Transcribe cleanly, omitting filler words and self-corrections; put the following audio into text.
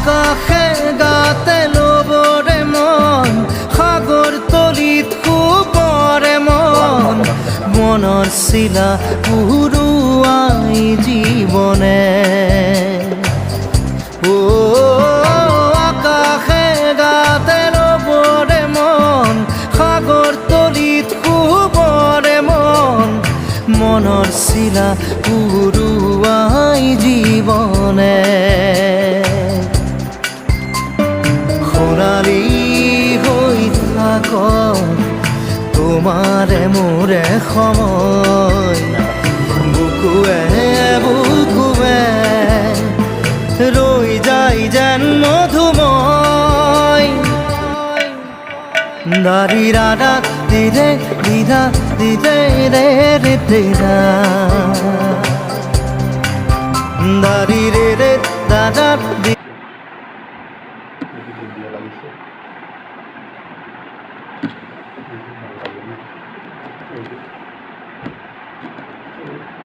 আকাশে গাতে লবৰে মন সাগৰ তলিত শুবৰে মন মনৰ চিলা উৰুৱাই জীৱনে আকাশে গাতে লবৰে মন সাগৰ তলিত শুবৰে মন মনৰ চিলা উৰুৱাই জীৱনে সোণালী হৈ থাক তোমাৰে মোৰে সময় বুকুৱে বুকুৱে ৰৈ যায় যেন মধুময় দাৰি ৰাধা দিদে দিদা দিদে ৰে ৰে দিদা দাৰি ৰে ৰে দাদা Thank you.